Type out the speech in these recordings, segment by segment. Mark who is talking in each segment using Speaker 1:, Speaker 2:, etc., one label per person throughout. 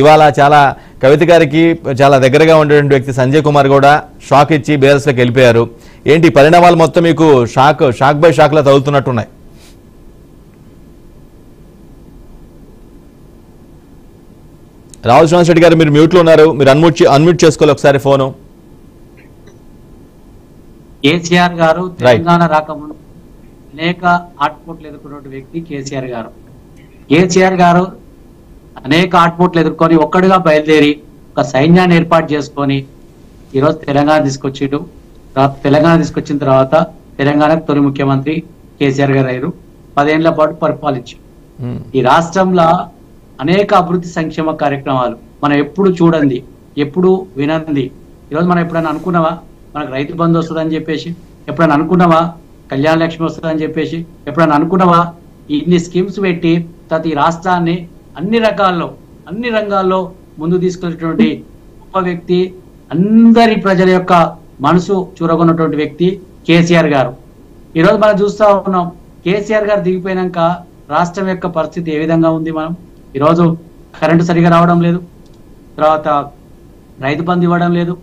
Speaker 1: ఇవాళ చాలా కవిత గారికి చాలా దగ్గరగా ఉండేటువంటి వ్యక్తి సంజయ్ కుమార్ కూడా షాక్ ఇచ్చి బీఆర్ఎస్లోకి వెళ్ళిపోయారు. ఏంటి పరిణామాలు మొత్తం మీకు షాక్ బై షాక్ లా తగులుతున్నట్టున్నాయి? రాహుల్ శ్రీనివాస్ రెడ్డి గారు మీరు మ్యూట్ లో ఉన్నారు, మీరు అన్మ్యూట్ చేసుకోవాలి ఒకసారి ఫోను.
Speaker 2: కేసీఆర్ గారు తెలంగాణ రాకముందు అనేక ఆటుపోట్లు ఎదుర్కొన్న వ్యక్తి కేసీఆర్ గారు. కేసీఆర్ గారు అనేక ఆటుపోట్లు ఎదుర్కొని ఒక్కడిగా బయలుదేరి ఒక సైన్యాన్ని ఏర్పాటు చేసుకొని ఈరోజు తెలంగాణ తీసుకొచ్చిండు. తెలంగాణ తీసుకొచ్చిన తర్వాత తెలంగాణకు తొలి ముఖ్యమంత్రి కేసీఆర్ గారు అయ్యారు. 10 ఏళ్ల పాటు పరిపాలించారు. ఈ రాష్ట్రంలో అనేక అభివృద్ధి సంక్షేమ కార్యక్రమాలు మనం ఎప్పుడు చూడండి, ఎప్పుడు వినండి. ఈరోజు మనం ఎప్పుడైనా అనుకున్నావా మనకు రైతు బంధు వస్తుందని చెప్పేసి? ఎప్పుడైనా అనుకున్నావా కళ్యాణ లక్ష్మి వస్తుందని చెప్పేసి? ఎప్పుడైనా అనుకున్నావా ఇన్ని స్కీమ్స్ పెట్టి తర్వాత ఈ రాష్ట్రాన్ని అన్ని రంగాల్లో ముందు తీసుకెళ్ళినటువంటి గొప్ప వ్యక్తి, అందరి ప్రజల యొక్క మనసు చూరగొన్నటువంటి వ్యక్తి కేసీఆర్ గారు. ఈరోజు మనం చూస్తా ఉన్నాం కేసీఆర్ గారు దిగిపోయినాక రాష్ట్రం యొక్క పరిస్థితి ఏ విధంగా ఉంది. మనం ఈరోజు కరెంటు సరిగా రావడం లేదు, తర్వాత రైతు బంధు ఇవ్వడం లేదు,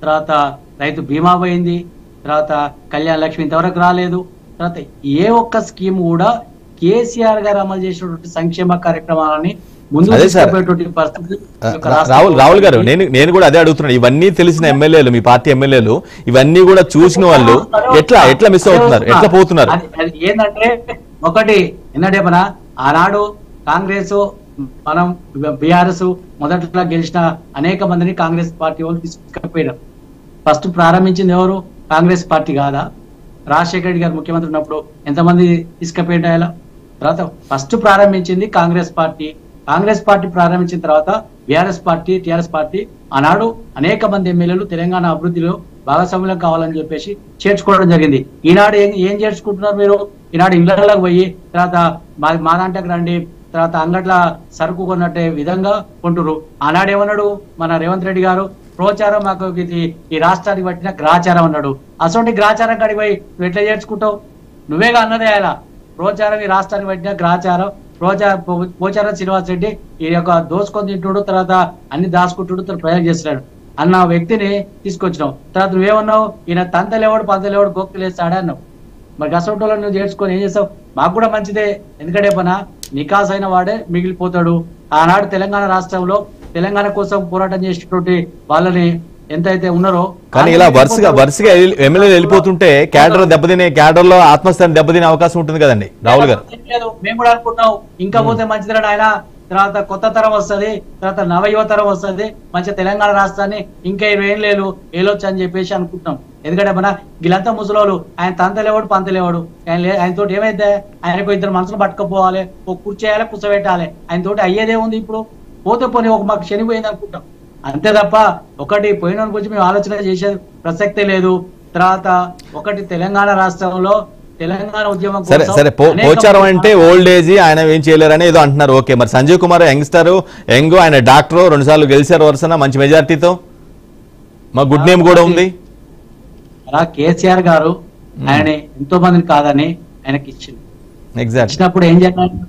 Speaker 2: తర్వాత రైతు బీమా పోయింది, తర్వాత కళ్యాణ లక్ష్మి ఇంతవరకు రాలేదు, తర్వాత ఏ ఒక్క స్కీమ్ కూడా కేసీఆర్ గారు అమలు చేసినటువంటి సంక్షేమ కార్యక్రమాలని ముందు పరిస్థితి.
Speaker 1: రాహుల్ గారు నేను కూడా అదే అడుగుతున్నాను. ఇవన్నీ తెలిసిన ఎమ్మెల్యేలు, మీ పార్టీ ఎమ్మెల్యేలు ఇవన్నీ కూడా చూసిన వాళ్ళు ఎట్లా మిస్ అవుతున్నారు, ఎట్లా పోతున్నారు?
Speaker 2: ఏంటంటే ఒకటి ఏంటంటే ఆనాడు కాంగ్రెస్ మనం బీఆర్ఎస్ మొదట్లో గెలిచిన అనేక మందిని కాంగ్రెస్ పార్టీ వాళ్ళు తీసుకుపోయారు. ఫస్ట్ ప్రారంభించింది ఎవరు? కాంగ్రెస్ పార్టీ కాదా? రాజశేఖర రెడ్డి గారు ముఖ్యమంత్రి ఉన్నప్పుడు ఎంతమంది తీసుకుపోయారు? తర్వాత ఫస్ట్ ప్రారంభించింది కాంగ్రెస్ పార్టీ. కాంగ్రెస్ పార్టీ ప్రారంభించిన తర్వాత బీఆర్ఎస్ పార్టీ, టీఆర్ఎస్ పార్టీ ఆనాడు అనేక మంది ఎమ్మెల్యేలు తెలంగాణ అభివృద్ధిలో భాగస్వామ్యం కావాలని చెప్పేసి చేర్చుకోవడం జరిగింది. ఈనాడు ఏం చేర్చుకుంటున్నారు మీరు? ఈనాడు ఇళ్లలోకి పోయి తర్వాత మా దాంట్లోకి రండి, తర్వాత అంగట్ల సరుకు కొన్నట్టే విధంగా కొంటురు. ఆనాడు ఏమన్నాడు మన రేవంత్ రెడ్డి గారు? ప్రోచారం మాకు ఈ రాష్ట్రానికి పట్టిన గ్రాచారం అన్నాడు. అసలు గ్రాచారం కాడికి పోయి నువ్వు ఎట్లా చేర్చుకుంటావు? నువ్వేగా అన్నదే అలా ప్రోచారం ఈ రాష్ట్రానికి పట్టిన గ్రాచారం. పోచారం శ్రీనివాస్ రెడ్డి ఈ యొక్క దోసుకొని తింటుడు, తర్వాత అన్ని దాచుకుంటుడు, తన ప్రజలు చేస్తున్నాడు అన్న వ్యక్తిని తీసుకొచ్చినావు. తర్వాత నువ్వేమన్నావు? ఈయన తంతలేవాడు పంతలేవాడు గోక్తులేస్తాడే అన్నావు. మరి గసంటోళ్ళని నువ్వు చేర్చుకొని ఏం చేస్తావు? మాకు కూడా మంచిదే, ఎందుకంటే నికాస్ అయిన వాడే మిగిలిపోతాడు. ఆనాడు తెలంగాణ రాష్ట్రంలో తెలంగాణ కోసం పోరాటం చేసేటువంటి వాళ్ళని ఎంతైతే ఉన్నారో,
Speaker 1: కానీ ఇలా వరుసగా ఎమ్మెల్యేలు వెళ్ళిపోతుంటే క్యాడర్ లో ఆత్మస్థానం దెబ్బతినే అవకాశం ఉంటుంది కదండి రాహుల్ గారు.
Speaker 2: మేము కూడా అనుకుంటున్నాం ఇంకా పోతే మంచిదని ఆయన. తర్వాత కొత్త తరం వస్తుంది, తర్వాత నవయువ తరం వస్తుంది, మంచి తెలంగాణ రాష్ట్రాన్ని ఇంకా 20 ఏళ్ళు ఏలొచ్చు అని చెప్పేసి అనుకుంటున్నాం. ఎందుకంటే వీళ్ళంతా ముసలోళ్ళు. ఆయన తంతలేవాడు పంతలేవాడు. ఆయనతో ఏమైతే ఆయనకు 2 మనుషులు పట్టుకపోవాలి, ఒక కూర్చేయాలి, కూర్చోబెట్టాలి. ఆయనతోటి అయ్యేదేముంది? ఇప్పుడు పోతే పోనీ ఒక మాకు శనిపోయింది అనుకుంటాం అంతే తప్ప ఒకటి పోయిన గురించి మేము ఆలోచన చేసే ప్రసక్తే లేదు. తర్వాత ఒకటి తెలంగాణ రాష్ట్రంలో తెలంగాణ ఉద్యమం
Speaker 1: సరే పోచారం అంటే ఓల్డ్ ఏజ్, ఆయన ఏం చేయలేరని ఏదో అంటున్నారు. ఓకే, మరి సంజయ్ కుమార్ యంగ్ ఆయన డాక్టర్, 2 సార్లు గెలిచారు వరుసన మంచి మెజార్టీతో, మా గుడ్ నేమ్ కూడా ఉంది.
Speaker 2: అలా కేసీఆర్ గారు ఆయన ఎంతో మందిని కాదని ఆయనకి ఇచ్చింది. ఇచ్చినప్పుడు ఏం చేయాలి?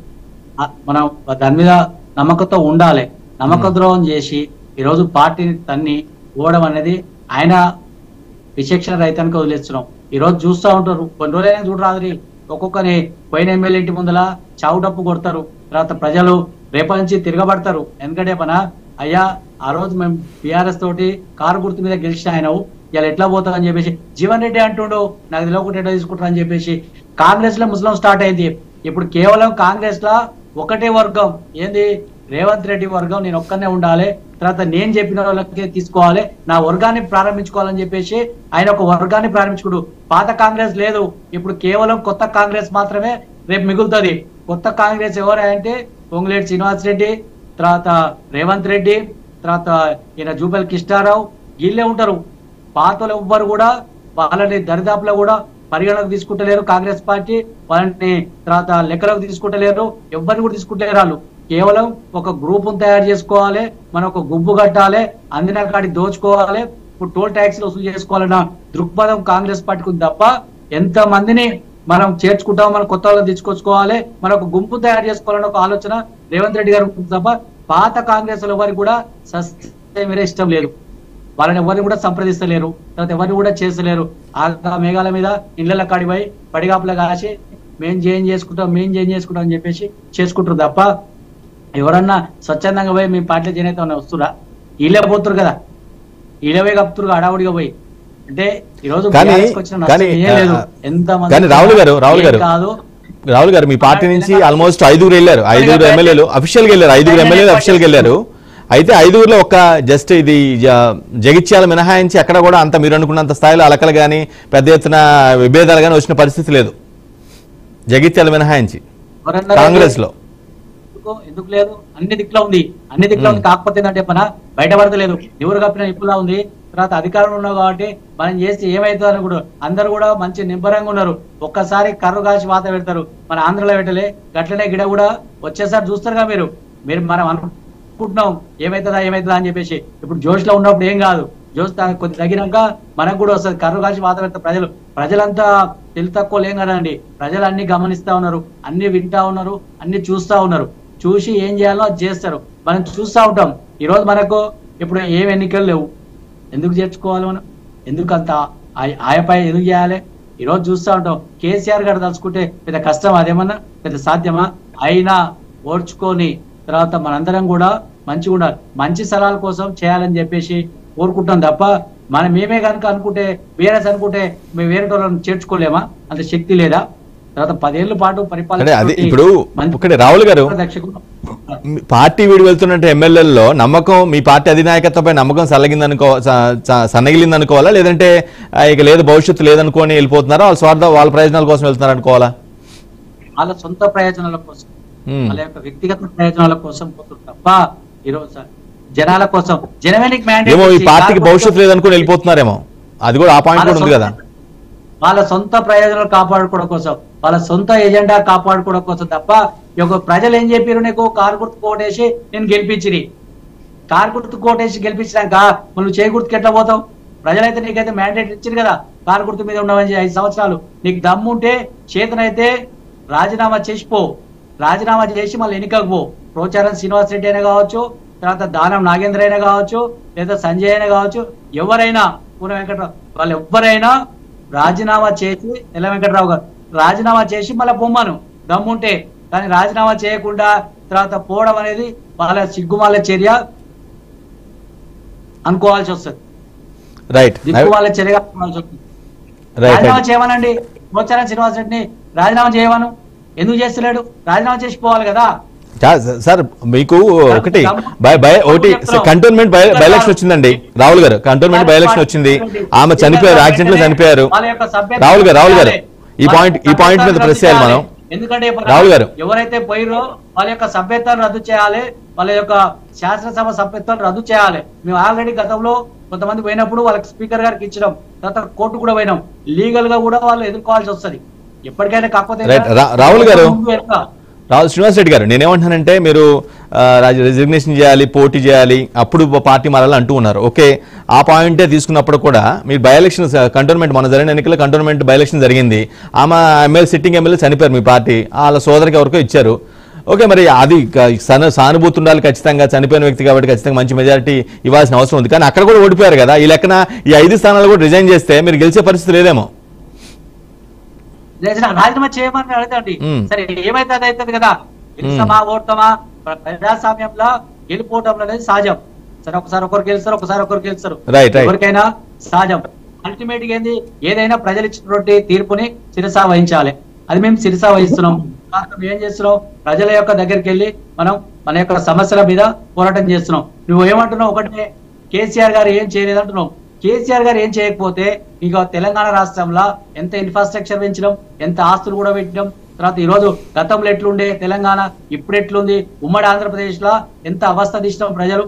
Speaker 2: మనం దాని మీద నమ్మకంతో ఉండాలి. నమ్మక ద్రోహం చేసి ఈరోజు పార్టీని తన్ని పోవడం అనేది ఆయన విచక్షణ రహితానికి వదిలేస్తున్నాం. ఈరోజు చూస్తూ ఉంటారు, కొన్ని రోజులైనా చూడరాదు ఒక్కొక్కరి పోయిన ఎమ్మెల్యే ఇంటి ముందల చావు డప్పు కొడతారు. తర్వాత ప్రజలు రేపటి నుంచి తిరగబడతారు. ఎందుకంటే అయ్యా ఆ రోజు మేము బీఆర్ఎస్ తోటి కారు గుర్తు మీద గెలిచిన ఆయనవు, ఇలా ఎట్లా పోతారని చెప్పేసి జీవన్ రెడ్డి అంటుండు, నాకు తెలియకుండా ఎట్లా తీసుకుంటారని చెప్పేసి. కాంగ్రెస్ లో ముస్లిం స్టార్ట్ అయింది. ఇప్పుడు కేవలం కాంగ్రెస్ లో ఒకటే వర్గం, ఏంది? రేవంత్ రెడ్డి వర్గం. నేను ఒక్కనే ఉండాలి, తర్వాత నేను చెప్పిన వాళ్ళకే తీసుకోవాలి, నా వర్గాన్ని ప్రారంభించుకోవాలని చెప్పేసి ఆయన ఒక వర్గాన్ని ప్రారంభించుకోడు. పాత కాంగ్రెస్ లేదు, ఇప్పుడు కేవలం కొత్త కాంగ్రెస్ మాత్రమే రేపు మిగులుతుంది. కొత్త కాంగ్రెస్ ఎవరంటే పొంగులేటి శ్రీనివాస్ రెడ్డి, తర్వాత రేవంత్ రెడ్డి, తర్వాత ఈయన జూబెల్ కృష్ణారావు, వీళ్ళే ఉంటారు. పాతలు ఎవ్వరు కూడా వాళ్ళని దరిదాపులో కూడా పరిగణకు తీసుకుంటలేరు కాంగ్రెస్ పార్టీ. వాళ్ళని తర్వాత లెక్కలకు తీసుకుంటలేరు, ఎవరిని కూడా తీసుకుంటలేరు. వాళ్ళు కేవలం ఒక గ్రూపును తయారు చేసుకోవాలి, మనం ఒక గుంపు కట్టాలి, అందిన కాడికి దోచుకోవాలి, ఇప్పుడు టోల్ ట్యాక్స్లు వసూలు చేసుకోవాలన్న దృక్పథం కాంగ్రెస్ పార్టీకి ఉంది తప్ప ఎంత మందిని మనం చేర్చుకుంటాం, మనం కొత్త వాళ్ళని తెచ్చుకొచ్చుకోవాలి, మనం ఒక గుంపు తయారు చేసుకోవాలన్న ఒక ఆలోచన రేవంత్ రెడ్డి గారు తప్ప పాత కాంగ్రెస్ ఎవరికి కూడా సస్యమీరే ఇష్టం లేదు, వాళ్ళని ఎవరిని కూడా సంప్రదిస్తలేరు, తర్వాత ఎవరిని కూడా చేస్తలేరు. ఆ మేఘాల మీద ఇళ్ల కాడిపోయి పడిగాపుల కాసి మేం చేసుకుంటాం అని చెప్పేసి చేసుకుంటారు తప్ప ఎవరన్నా స్వచ్ఛందంగా పోయి మేము పార్టీలో చేనేత వస్తురా? వీళ్ళే పోతురు కదా, వీళ్ళవే కప్పుతురు అడావుడిగా పోయి. అంటే ఈరోజు
Speaker 1: రాహుల్ గారు మీ పార్టీ నుంచి ఆల్మోస్ట్ 5 వెళ్ళారు, 5 ఎమ్మెల్యేలు అఫీషియల్ గా వెళ్ళారు, 5 ఎమ్మెల్యేలు అఫీషియల్ గా వెళ్ళారు. అయితే 5లో ఒక జస్ట్ ఇది జగిత్యాల మినహాయించి అక్కడ కూడా అంత మీరు అనుకున్నంత స్థాయిలో అలకలు కానీ పెద్ద ఎత్తున విభేదాలు కానీ వచ్చిన పరిస్థితి లేదు జగిత్యాల మినహాయించి కాంగ్రెస్ లో.
Speaker 2: ఎందుకు లేదు? అన్ని దిక్కులో ఉంది, కాకపోతే ఏంటంటే మన బయటపడతలేదు, ఎవరు కప్పిన ఇప్పులా ఉంది. తర్వాత అధికారంలో ఉన్నావు కాబట్టి మనం చేస్తే ఏమైతుందని కూడా అందరు కూడా మంచి నిబ్బరంగా ఉన్నారు. ఒక్కసారి కర్రు కాసి వాత పెడతారు, మన ఆంధ్రలో పెట్టలే గట్లనే గిడ కూడా వచ్చేసారి చూస్తారుగా మీరు మనం అనుకుంటున్నాం ఏమైతుందా అని చెప్పేసి. ఇప్పుడు జోష్ లో ఉన్నప్పుడు ఏం కాదు, జోష్ కొద్ది తగినాక మనకు కూడా వస్తుంది. కర్రు కాసి వాత పెడతారు ప్రజలంతా తెలివి తక్కువ లేం కదండి. ప్రజలు అన్ని గమనిస్తా ఉన్నారు, అన్ని వింటా ఉన్నారు, అన్ని చూస్తా ఉన్నారు. చూసి ఏం చేయాలో అది చేస్తారు, మనం చూస్తూ ఉంటాం. ఈరోజు మనకు ఇప్పుడు ఏం ఎన్నికలు లేవు, ఎందుకు చేర్చుకోవాలి మనం? ఎందుకు అంత ఆయపై ఎందుకు చేయాలి? ఈరోజు చూస్తూ ఉంటాం. కేసీఆర్ గారు తలుచుకుంటే పెద్ద కష్టం, అదేమన్నా పెద్ద సాధ్యమా? అయినా ఓర్చుకొని తర్వాత మనందరం కూడా మంచిగా ఉండాలి, మంచి సలహాల కోసం చేయాలని చెప్పేసి కోరుకుంటాం తప్ప మనం మేమే కనుక అనుకుంటే బీఆర్ఎస్ అనుకుంటే మేము వేరే వాళ్ళని చేర్చుకోలేమా? అంత శక్తి లేదా? తర్వాత 10 ఏళ్ల పాటు పరిపాలన.
Speaker 1: ఇప్పుడు ఒకటి రాహుల్ గారు పార్టీ వీడి వెళ్తున్నట్టు ఎమ్మెల్యేల్లో నమ్మకం, మీ పార్టీ అధినాయకత్వంపై నమ్మకం సన్నగిలింది అనుకోవాలా, లేదంటే ఇక లేదు భవిష్యత్తు లేదనుకోని వెళ్ళిపోతున్నారా? వాళ్ళ స్వార్థ వాళ్ళ ప్రయోజనాల కోసం వెళ్తున్నారు అనుకోవాలా?
Speaker 2: వాళ్ళ సొంత ప్రయోజనాల కోసం, వాళ్ళ యొక్క వ్యక్తిగత ప్రయోజనాల కోసం పోతున్నారు తప్ప ఈరోజు జనాల కోసం
Speaker 1: ఏమో ఈ పార్టీకి భవిష్యత్తు లేదనుకుని వెళ్ళిపోతున్నారేమో, అది కూడా ఆ పాయింట్ కూడా ఉంది కదా.
Speaker 2: వాళ్ళ సొంత ప్రయోజనాలు కాపాడుకోవడం కోసం, వాళ్ళ సొంత ఎజెండా కాపాడుకోవడం కోసం తప్ప ప్రజలు ఏం చెప్పారు, నీకు కారు గుర్తు కోటేసి నేను గెలిపించిరి, కారు గుర్తు కోటేసి గెలిపించినాక నువ్వు చేయి గుర్తుకి ఎట్లా పోతావు? ప్రజలైతే నీకైతే మ్యాండేట్ ఇచ్చారు కదా కారు గుర్తు మీద ఉండవని 5 సంవత్సరాలు. నీకు దమ్ముంటే చేతనైతే రాజీనామా చేసిపో, రాజీనామా చేసి మళ్ళీ ఎన్నికకు పో. ప్రోచారం శ్రీనివాస్ రెడ్డి అయినా కావచ్చు, తర్వాత దానం నాగేంద్ర అయినా కావచ్చు, లేదా సంజయ్ అయినా కావచ్చు, ఎవరైనా పూర్ణ వెంకటరావు వాళ్ళు ఎవరైనా రాజీనామా చేసి ఎల్ల వెంకటరావు గారు రాజీనామా చేసి మళ్ళీ పొమ్మను దమ్ముంటే. కానీ రాజీనామా చేయకుండా తర్వాత పోవడం అనేది వాళ్ళ సిగ్గుమాల చర్య అనుకోవాల్సి వస్తుంది, సిగ్గుమాల చర్యగా అనుకోవాల్సి వస్తుంది. రాజీనామా చేయమనండి, ప్రోచారం శ్రీనివాస్ రెడ్డిని రాజీనామా చేయమను. ఎందుకు చేస్తలేడు? రాజీనామా చేసి పోవాలి కదా
Speaker 1: సార్. మీకు ఒకటి కంటోన్మెంట్ బై ఎలక్షన్ వచ్చిందండి రాహుల్ గారు, కంటోన్మెంట్ బై ఎలక్షన్ వచ్చింది, ఆమె చనిపోయారు, యాక్సిడెంట్ లో చనిపోయారు. రాహుల్ గారు ఈ పాయింట్ మీద ప్రెస్ చేయాలి మనం.
Speaker 2: ఎందుకంటే
Speaker 1: రాహుల్ గారు
Speaker 2: ఎవరైతే పోయిరో వాళ్ళ యొక్క సభ్యత్వాన్ని రద్దు చేయాలి, వాళ్ళ యొక్క శాసనసభ సభ్యత్వాన్ని రద్దు చేయాలి. మేము ఆల్రెడీ గతంలో కొంతమంది పోయినప్పుడు వాళ్ళకి స్పీకర్ గారికి ఇచ్చినాం, తర్వాత కోర్టు కూడా పోయినాం, లీగల్ గా కూడా వాళ్ళు ఎదుర్కోవాల్సి వస్తుంది ఎప్పటికైనా. కాకపోతే
Speaker 1: రాహుల్ గారు శ్రీనివాస్ రెడ్డి గారు నేనేమంటానంటే మీరు రిజిగ్నేషన్ చేయాలి, పోటీ చేయాలి, అప్పుడు పార్టీ మారాలి అంటూ ఉన్నారు. ఓకే, ఆ పాయింటే తీసుకున్నప్పుడు కూడా మీరు బై ఎలక్షన్ కంటోన్మెంట్ మన జరిగిన ఎన్నికల్లో కంటోన్మెంట్ బై ఎలక్షన్ జరిగింది, ఆమె సిట్టింగ్ ఎమ్మెల్యే చనిపోయారు, మీ పార్టీ వాళ్ళ సోదరికి ఎవరికో ఇచ్చారు. ఓకే, మరి అది సానుభూతి ఉండాలి ఖచ్చితంగా, చనిపోయిన వ్యక్తి కాబట్టి ఖచ్చితంగా మంచి మెజారిటీ ఇవ్వాల్సిన అవసరం ఉంది. కానీ అక్కడ కూడా ఓడిపోయారు కదా, ఈ లెక్కన ఈ 5 స్థానాలు కూడా రిజైన్ చేస్తే మీరు గెలిచే పరిస్థితి లేదేమో.
Speaker 2: రాజీనామా చేయమని అడుగుతాండి, సరే ఏమైతే అది అవుతుంది కదా. గెలుస్తామా ఓడతామా? ప్రజాస్వామ్యంలో గెలిపోవటం అనేది సహజం. సరే ఒకసారి ఒకరు గెలుస్తారు, ఒకసారి ఒకరు గెలుస్తారు, ఎవరికైనా సహజం. అల్టిమేట్ గా ఏంది, ఏదైనా ప్రజలు ఇచ్చినటువంటి తీర్పుని శిరసా వహించాలి. అది మేము శిరసా వహిస్తున్నాం. ఏం చేస్తున్నాం? ప్రజల యొక్క దగ్గరికి వెళ్ళి మనం మన యొక్క సమస్యల మీద పోరాటం చేస్తున్నాం. నువ్వు ఏమంటున్నావు? ఒకటే కేసీఆర్ గారు ఏం చేయలేదంటున్నావు. కేసీఆర్ గారు ఏం చేయకపోతే ఇక తెలంగాణ రాష్ట్రంలో ఎంత ఇన్ఫ్రాస్ట్రక్చర్ పెంచడం, ఎంత ఆస్తులు కూడా పెట్టడం, తర్వాత ఈరోజు గతంలో ఎట్లుండే తెలంగాణ ఇప్పుడు ఎట్లుంది, ఉమ్మడి ఆంధ్రప్రదేశ్ లో ఎంత అవస్థ తీసినాం ప్రజలు.